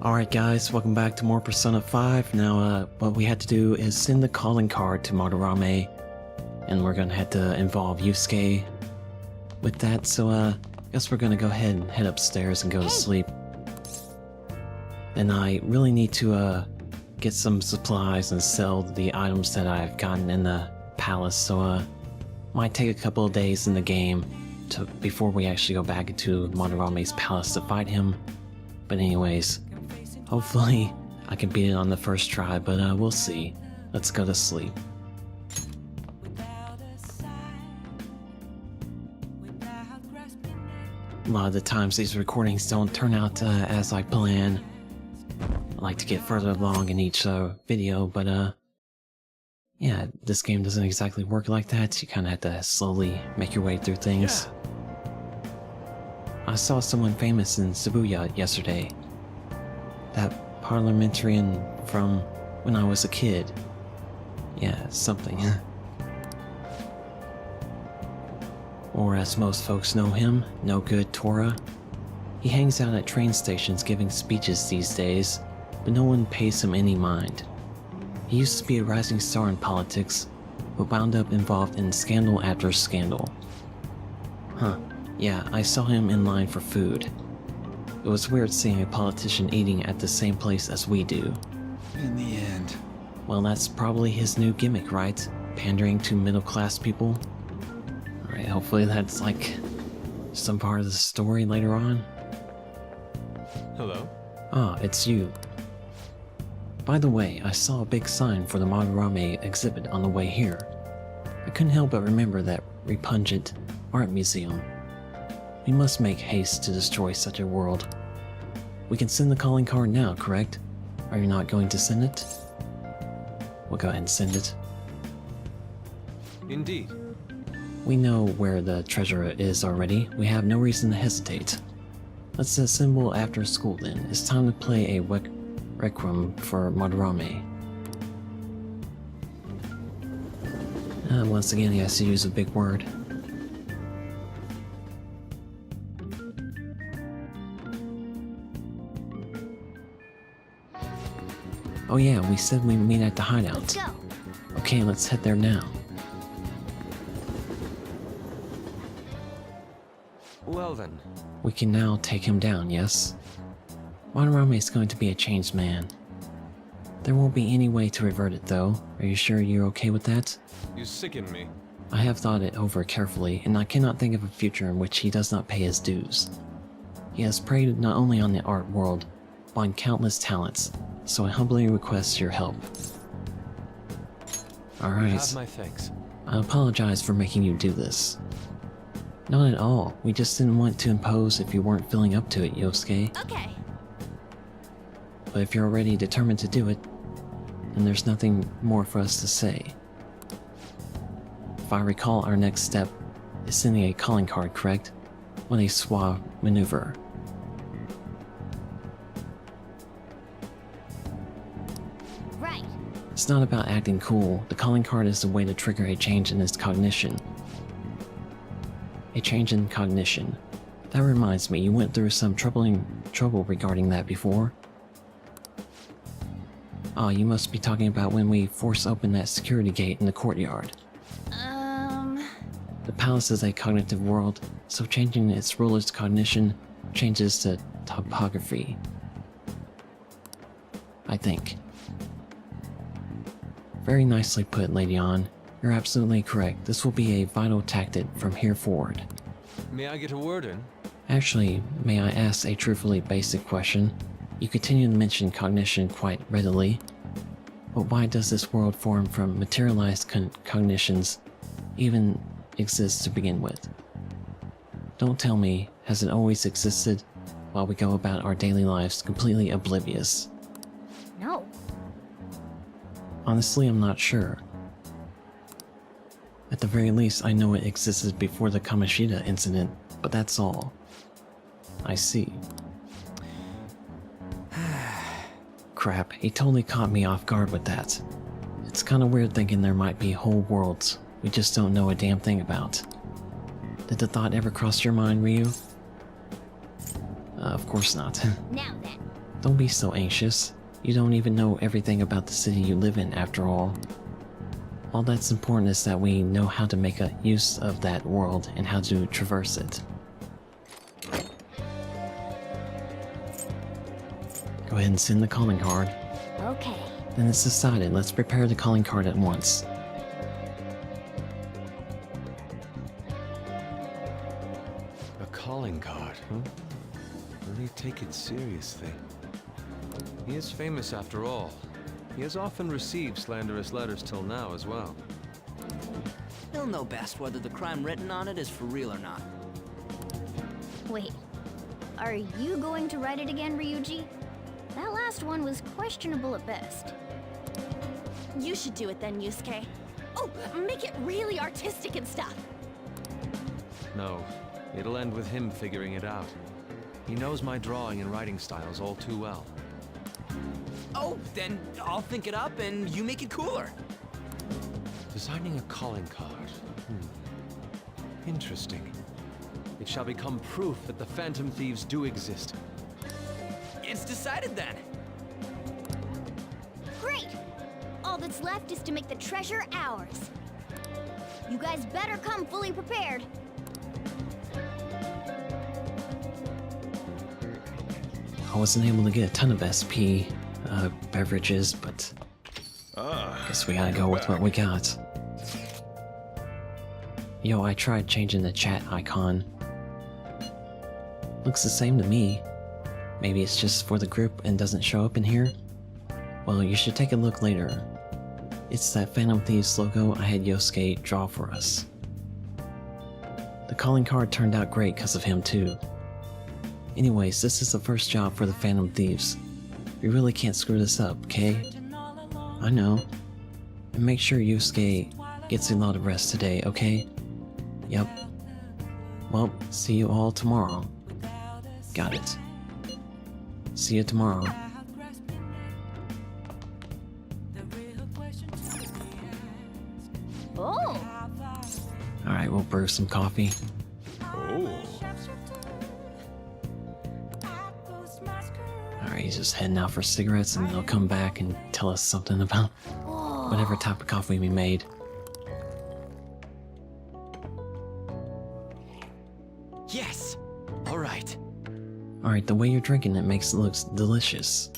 Alright guys, welcome back to more Persona 5. Now, what we had to do is send the calling card to Madarame, and we're gonna have to involve Yusuke with that, so I guess we're gonna go ahead and head upstairs and go to sleep. And I really need to get some supplies and sell the items that I've gotten in the palace, so might take a couple of days in the game before we actually go back into Madarame's palace to fight him. But anyways, hopefully I can beat it on the first try, but we'll see. Let's go to sleep. A lot of the times these recordings don't turn out as I plan. I like to get further along in each video, but yeah, this game doesn't exactly work like that. You kind of have to slowly make your way through things. I saw someone famous in Shibuya yesterday. That parliamentarian from when I was a kid. Yeah, something. Or as most folks know him, No Good Tora. He hangs out at train stations giving speeches these days, but no one pays him any mind. He used to be a rising star in politics, but wound up involved in scandal after scandal. Huh, yeah, I saw him in line for food. It was weird seeing a politician eating at the same place as we do. In the end. Well, that's probably his new gimmick, right? Pandering to middle-class people? Alright, hopefully that's like some part of the story later on. Hello? Ah, it's you. By the way, I saw a big sign for the Madarame exhibit on the way here. I couldn't help but remember that repugnant art museum. We must make haste to destroy such a world. We can send the calling card now, correct? Are you not going to send it? We'll go ahead and send it. Indeed. We know where the treasure is already. We have no reason to hesitate. Let's assemble after school then. It's time to play a requiem for Madarame. Once again, he has to use a big word. Oh yeah, we said we'd meet at the hideout. Let's go. Okay, let's head there now. Well then. We can now take him down, yes? Madarame is going to be a changed man. There won't be any way to revert it though. Are you sure you're okay with that? You sicken me. I have thought it over carefully, and I cannot think of a future in which he does not pay his dues. He has preyed not only on the art world, but on countless talents, so I humbly request your help. Alright. Have my thanks. I apologize for making you do this. Not at all. We just didn't want to impose if you weren't feeling up to it, Yosuke. Okay. But if you're already determined to do it, then there's nothing more for us to say. If I recall, our next step is sending a calling card, correct? With a suave maneuver. Right. It's not about acting cool. The calling card is the way to trigger a change in his cognition. A change in cognition. That reminds me, you went through some trouble regarding that before. Oh, you must be talking about when we force open that security gate in the courtyard. The palace is a cognitive world, so changing its ruler's cognition changes the topography. I think. Very nicely put, Lady Ann. You're absolutely correct. This will be a vital tactic from here forward. May I get a word in? Actually, may I ask a truthfully basic question? You continue to mention cognition quite readily, but why does this world form from materialized cognitions even exist to begin with? Don't tell me, has it always existed while we go about our daily lives completely oblivious? No. Honestly, I'm not sure. At the very least, I know it existed before the Kamoshida incident, but that's all. I see. Crap, he totally caught me off guard with that. It's kinda weird thinking there might be whole worlds we just don't know a damn thing about. Did the thought ever cross your mind, Ryu? Of course not. Now then. Don't be so anxious. You don't even know everything about the city you live in after all. All that's important is that we know how to make a use of that world and how to traverse it. Go ahead and send the calling card. Okay. Then it's decided. Let's prepare the calling card at once. A calling card, huh? Really take it seriously. He is famous after all. He has often received slanderous letters till now as well. He'll know best whether the crime written on it is for real or not. Wait. Are you going to write it again, Ryuji? That last one was questionable at best. You should do it then, Yusuke. Oh, make it really artistic and stuff. No, it'll end with him figuring it out. He knows my drawing and writing styles all too well. Oh, then I'll think it up and you make it cooler. Designing a calling card. Interesting. It shall become proof that the Phantom Thieves do exist. It's decided then. Great! All that's left is to make the treasure ours. You guys better come fully prepared. I wasn't able to get a ton of SP beverages, but guess we gotta go with what we got. Yo, I tried changing the chat icon. Looks the same to me. Maybe it's just for the group and doesn't show up in here? Well, you should take a look later. It's that Phantom Thieves logo I had Yosuke draw for us. The calling card turned out great because of him too. Anyways, this is the first job for the Phantom Thieves. We really can't screw this up, okay? I know. And make sure Yusuke gets a lot of rest today, okay? Yep. Well, see you all tomorrow. Got it. See you tomorrow. Oh! Alright, we'll brew some coffee. Alright, he's just heading out for cigarettes and he'll come back and tell us something about whatever type of coffee we made. Yes. All right. Alright, the way you're drinking it makes it look delicious.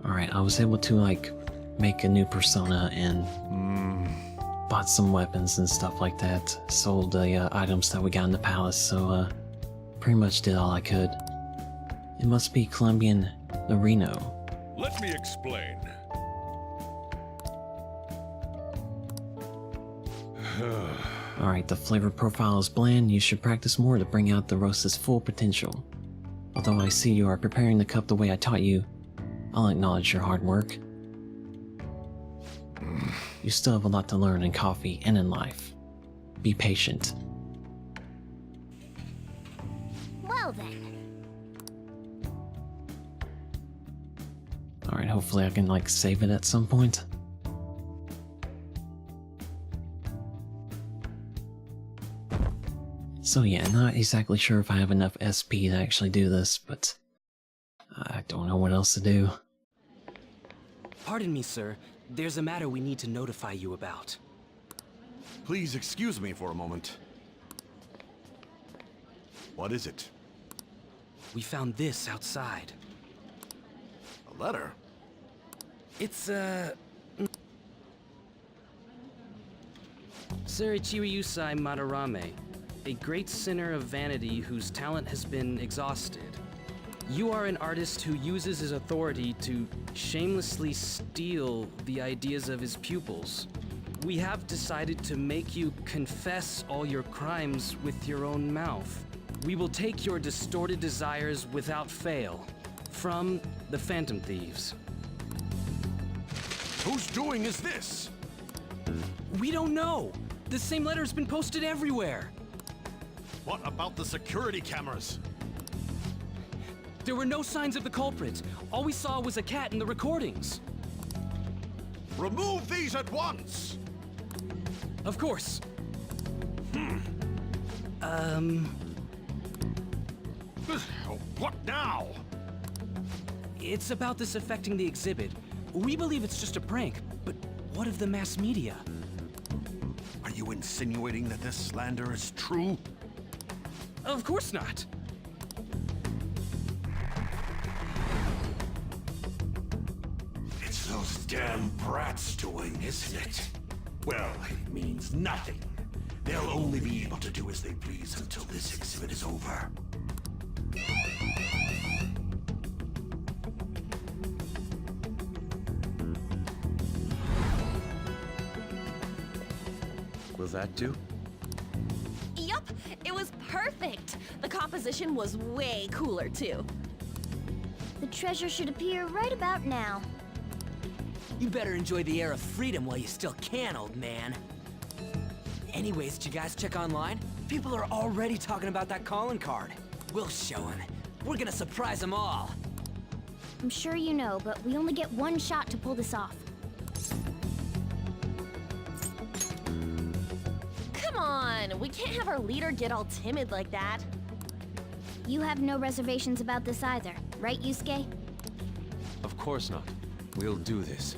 Alright, I was able to like make a new persona and bought some weapons and stuff like that. Sold the items that we got in the palace, so pretty much did all I could. It must be Colombian Norino. Let me explain. Alright, the flavor profile is bland. You should practice more to bring out the roast's full potential. Although I see you are preparing the cup the way I taught you, I'll acknowledge your hard work. You still have a lot to learn in coffee and in life. Be patient. Well then. Alright, hopefully I can like save it at some point. So yeah, not exactly sure if I have enough SP to actually do this, but I don't know what else to do. Pardon me, sir. There's a matter we need to notify you about. Please excuse me for a moment. What is it? We found this outside. A letter? It's, Sir Ichiriusai Madarame, a great sinner of vanity whose talent has been exhausted. You are an artist who uses his authority to shamelessly steal the ideas of his pupils. We have decided to make you confess all your crimes with your own mouth. We will take your distorted desires without fail. From the Phantom Thieves. Whose doing is this? We don't know! The same letter's been posted everywhere! What about the security cameras? There were no signs of the culprit. All we saw was a cat in the recordings. Remove these at once! Of course. What now? It's about this affecting the exhibit. We believe it's just a prank, but what of the mass media? Are you insinuating that this slander is true? Of course not. It's those damn brats doing, isn't it? Well, it means nothing. They'll only be able to do as they please until this exhibit is over. Will that do? Yup, it was perfect. The composition was way cooler, too. The treasure should appear right about now. You better enjoy the air of freedom while you still can, old man. Anyways, did you guys check online? People are already talking about that calling card. We'll show 'em. We're gonna surprise them all. I'm sure you know, but we only get one shot to pull this off. Come on, we can't have our leader get all timid like that. You have no reservations about this either, right, Yusuke? Of course not. We'll do this.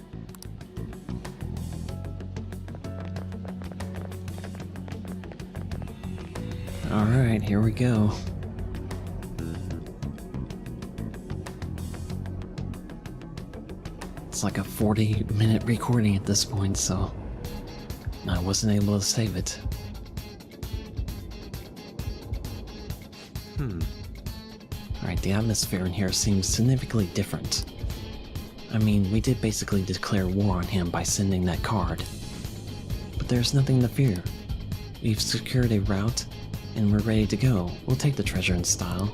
Alright, here we go. It's like a 40-minute recording at this point, so I wasn't able to save it. Alright, the atmosphere in here seems significantly different. I mean, we did basically declare war on him by sending that card. But there's nothing to fear. We've secured a route, and we're ready to go. We'll take the treasure in style.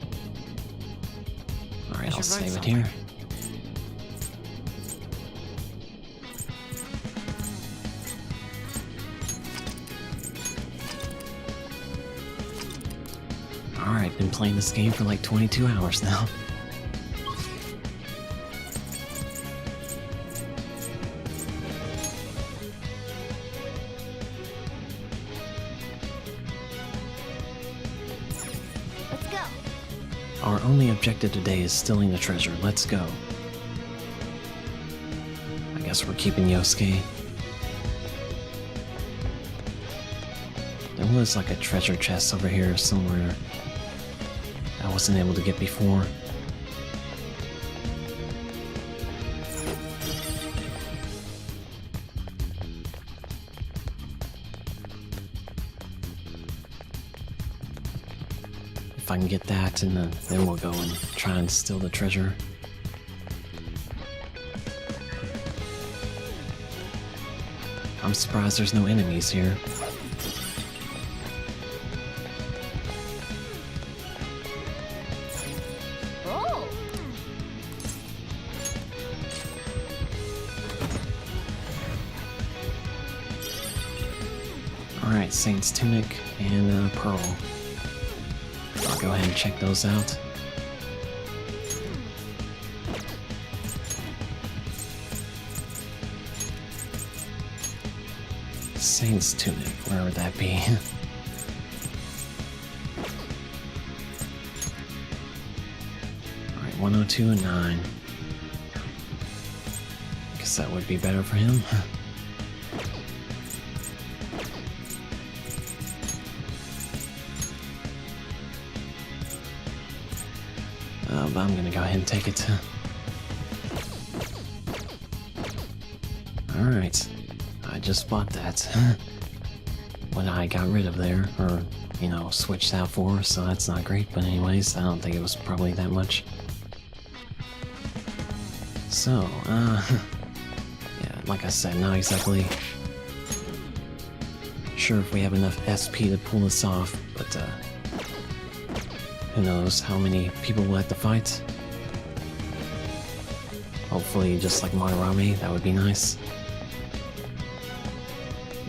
Alright, I'll save it here. Alright, been playing this game for like 22 hours now. Let's go. Our only objective today is stealing the treasure. Let's go. I guess we're keeping Yosuke. There was like a treasure chest over here somewhere I wasn't able to get before. If I can get that, and then we'll go and try and steal the treasure. I'm surprised there's no enemies here. Oh! Alright, Saint's Tunic and Pearl. I'll go ahead and check those out. Saint's Tunic, where would that be? Alright, 102 and 9. Guess that would be better for him. But I'm gonna go ahead and take it. Alright. I just bought that. What I got rid of there, or, you know, switched out for, so that's not great, but anyways, I don't think it was probably that much. So, yeah, like I said, not exactly sure if we have enough SP to pull this off, but, who knows how many people we'll have to fight. Hopefully just like Madarame, that would be nice.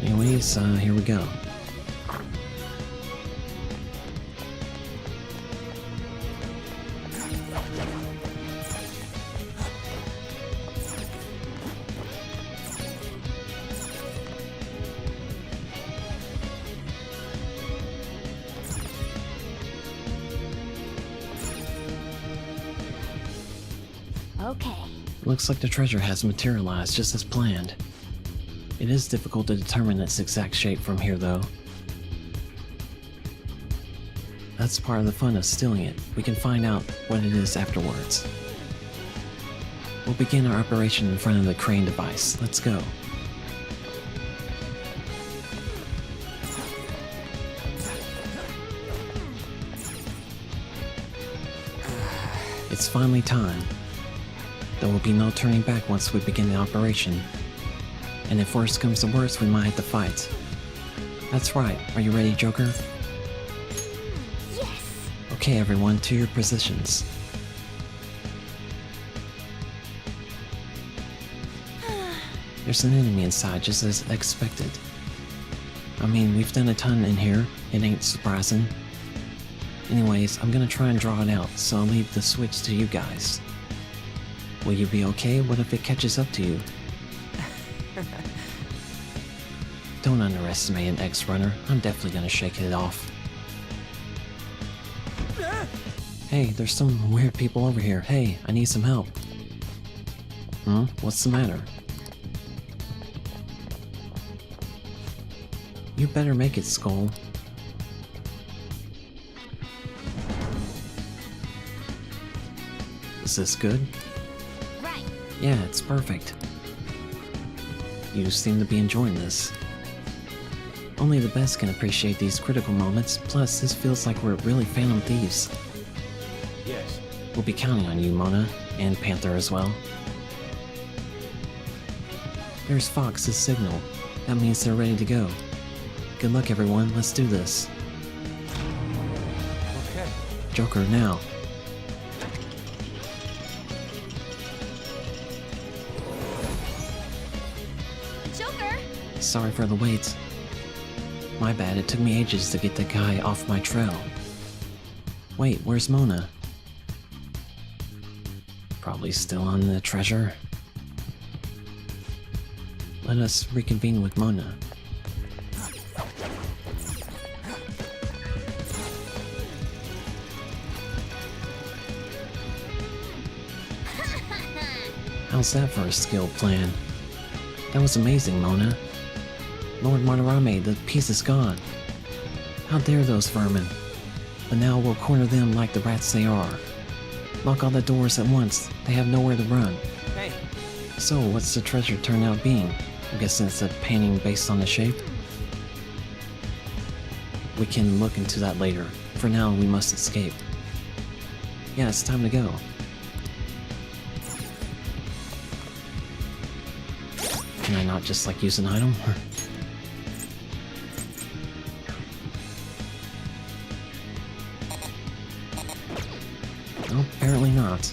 Anyways, here we go. Okay. Looks like the treasure has materialized just as planned. It is difficult to determine its exact shape from here, though. That's part of the fun of stealing it. We can find out what it is afterwards. We'll begin our operation in front of the crane device. Let's go. It's finally time. There will be no turning back once we begin the operation. And if worse comes to worse, we might have to fight. That's right. Are you ready, Joker? Yes! Okay, everyone, to your positions. There's an enemy inside, just as expected. I mean, we've done a ton in here. It ain't surprising. Anyways, I'm gonna try and draw it out, so I'll leave the switch to you guys. Will you be okay? What if it catches up to you? Don't underestimate an ex-runner. I'm definitely gonna shake it off. Hey, there's some weird people over here. Hey, I need some help. What's the matter? You better make it, Skull. Is this good? Right. Yeah, it's perfect. You seem to be enjoying this. Only the best can appreciate these critical moments, plus this feels like we're really Phantom Thieves. Yes. We'll be counting on you, Mona, and Panther as well. There's Fox's signal. That means they're ready to go. Good luck, everyone. Let's do this. Okay. Joker, now. Joker! Sorry for the wait. My bad, it took me ages to get that guy off my trail. Wait, where's Mona? Probably still on the treasure. Let us reconvene with Mona. How's that for a skilled plan? That was amazing, Mona. Lord Madarame, the piece is gone. How dare those vermin? But now we'll corner them like the rats they are. Lock all the doors at once. They have nowhere to run. Hey, So, what's the treasure turn out being? I'm guessing it's a painting based on the shape? We can look into that later. For now, we must escape. Yeah, it's time to go. Can I not just, like, use an item? No, apparently not.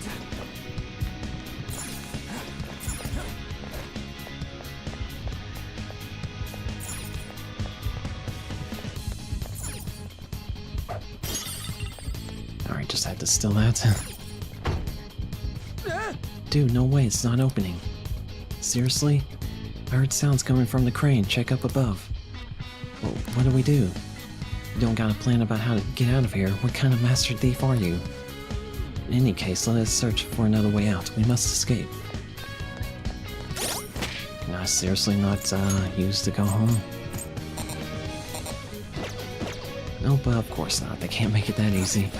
Alright, just had to steal that. Dude, no way, it's not opening. Seriously? I heard sounds coming from the crane. Check up above. Well, what do we do? You don't got a plan about how to get out of here. What kind of master thief are you? In any case, let us search for another way out. We must escape. Can I seriously not use to go home? Nope, of course not. They can't make it that easy.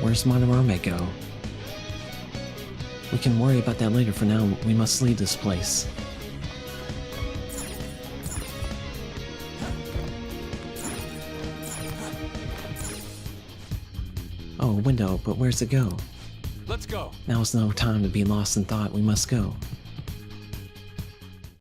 Where's Madarame go? We can worry about that later. For now, we must leave this place. Oh, a window, but where's it go? Let's go. Now is no time to be lost in thought. We must go.